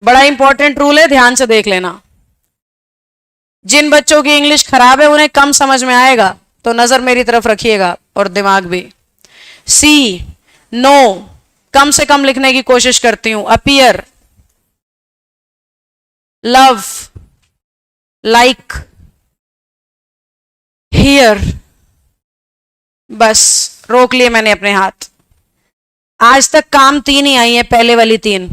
बड़ा important rule है, ध्यान से देख लेना। जिन बच्चों की इंग्लिश खराब है उन्हें कम समझ में आएगा, तो नजर मेरी तरफ रखिएगा और दिमाग भी। सी, नो, कम से कम लिखने की कोशिश करती हूं। अपीयर, लव, लाइक, हियर, बस रोक लिए मैंने अपने हाथ। आज तक काम 3 ही आई है, पहले वाली 3।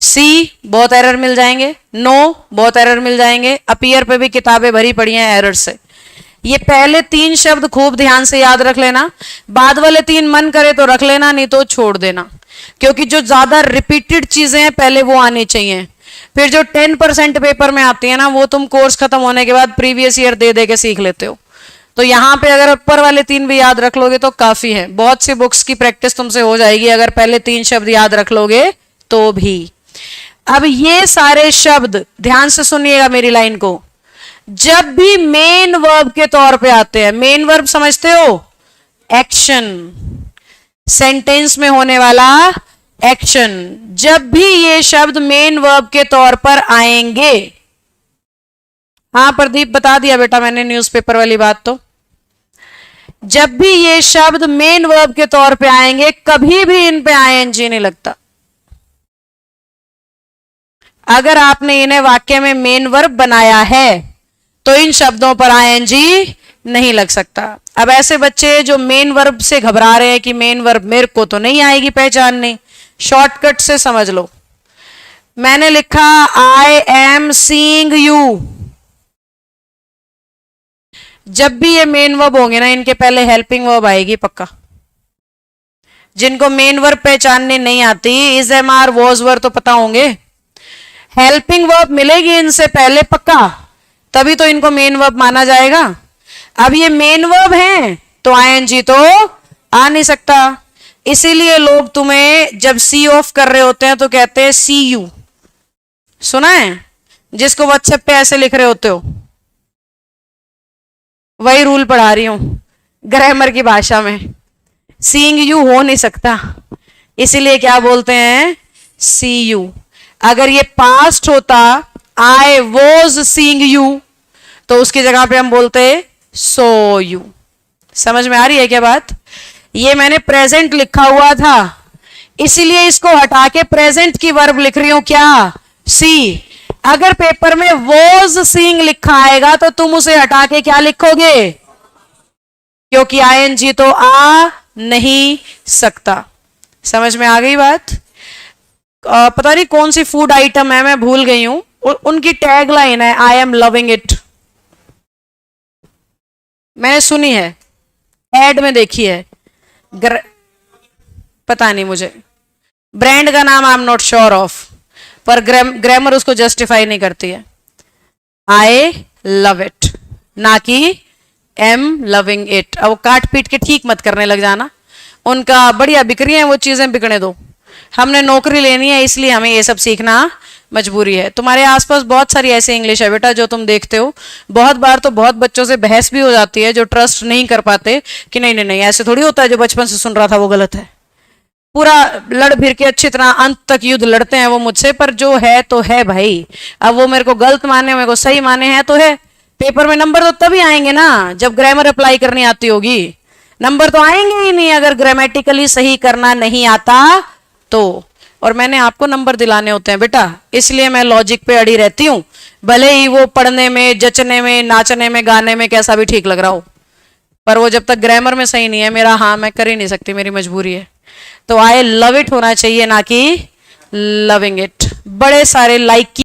सी बहुत एरर मिल जाएंगे, नो बहुत एरर मिल जाएंगे, अपीयर पे भी किताबें भरी पड़ी हैं एरर से। ये पहले 3 शब्द खूब ध्यान से याद रख लेना, बाद वाले 3 मन करे तो रख लेना, नहीं तो छोड़ देना, क्योंकि जो ज्यादा रिपीटेड चीजें हैं पहले वो आनी चाहिए। फिर जो 10% पेपर में आती है ना, वो तुम कोर्स खत्म होने के बाद प्रीवियस ईयर दे दे के सीख लेते हो। तो यहां पे अगर ऊपर वाले 3 भी याद रख लोगे तो काफी है, बहुत सी बुक्स की प्रैक्टिस तुमसे हो जाएगी अगर पहले 3 शब्द याद रख लोगे तो भी। अब ये सारे शब्द ध्यान से सुनिएगा मेरी लाइन को, जब भी मेन वर्ब के तौर पे आते हैं, मेन वर्ब समझते हो, एक्शन, सेंटेंस में होने वाला एक्शन, जब भी ये शब्द मेन वर्ब के तौर पर आएंगे, हाँ प्रदीप बता दिया बेटा मैंने न्यूज़पेपर वाली बात। तो जब भी ये शब्द मेन वर्ब के तौर पे आएंगे, कभी भी इन पे आईएनजी नहीं लगता। अगर आपने इन्हें वाक्य में मेन वर्ब बनाया है तो इन शब्दों पर आईएनजी नहीं लग सकता। अब ऐसे बच्चे जो मेन वर्ब से घबरा रहे हैं कि मेन वर्ब मेरे को तो नहीं आएगी पहचानने, शॉर्टकट से समझ लो। मैंने लिखा आई एम सीइंग यू, जब भी ये मेन वर्ब होंगे ना, इनके पहले हेल्पिंग वर्ब आएगी पक्का। जिनको मेन वर्ब पहचानने नहीं आती, इज, एम, आर, वॉज, वर तो पता होंगे, हेल्पिंग वर्ब मिलेगी इनसे पहले पक्का, तभी तो इनको मेन वर्ब माना जाएगा। अब ये मेन वर्ब हैं तो आईएनजी तो आ नहीं सकता, इसीलिए लोग तुम्हें जब सी ऑफ कर रहे होते हैं तो कहते हैं सी यू, सुना है? जिसको व्हाट्सएप पे ऐसे लिख रहे होते हो, वही रूल पढ़ा रही हूं ग्रामर की भाषा में। सीइंग यू हो नहीं सकता, इसीलिए क्या बोलते हैं, सी यू। अगर ये पास्ट होता, आई वॉज सीइंग यू, तो उसकी जगह पे हम बोलते सो यू। समझ में आ रही है क्या बात? ये मैंने प्रेजेंट लिखा हुआ था, इसीलिए इसको हटा के प्रेजेंट की वर्ब लिख रही हूं, क्या, सी। अगर पेपर में वॉज सीइंग लिखा आएगा तो तुम उसे हटा के क्या लिखोगे, क्योंकि आईएनजी तो आ नहीं सकता। समझ में आ गई बात? पता नहीं कौन सी फूड आइटम है, मैं भूल गई हूं, उनकी टैग लाइन है आई एम लविंग इट, मैंने सुनी है, एड में देखी है, पता नहीं मुझे ब्रांड का नाम, I am not sure of, पर ग्रामर उसको जस्टिफाई नहीं करती है। आई लव इट, ना कि एम लविंग इट। अब काट पीट के ठीक मत करने लग जाना, उनका बढ़िया बिक रही है वो चीजें, बिकने दो। हमने नौकरी लेनी है, इसलिए हमें ये सब सीखना मजबूरी है। तुम्हारे आसपास बहुत सारी ऐसी इंग्लिश है बेटा जो तुम देखते हो, बहुत बार तो बहुत बच्चों से बहस भी हो जाती है जो ट्रस्ट नहीं कर पाते कि नहीं नहीं नहीं ऐसे थोड़ी होता है, जो बचपन से सुन रहा था वो गलत है। पूरा लड़ फिर के अच्छी तरह अंत तक युद्ध लड़ते हैं वो मुझसे, पर जो है तो है भाई। अब वो मेरे को गलत माने मेरे को सही माने हैं तो है। पेपर में नंबर तो तभी आएंगे ना जब ग्रामर अप्लाई करनी आती होगी, नंबर तो आएंगे ही नहीं अगर ग्रामेटिकली सही करना नहीं आता तो। और मैंने आपको नंबर दिलाने होते हैं बेटा, इसलिए मैं लॉजिक पे अड़ी रहती हूँ, भले ही वो पढ़ने में, जचने में, नाचने में, गाने में कैसा भी ठीक लग रहा हो, पर वो जब तक ग्रामर में सही नहीं है मेरा, हाँ मैं कर ही नहीं सकती, मेरी मजबूरी है। तो आई लव इट होना चाहिए, ना कि लविंग इट। बड़े सारे लाइक की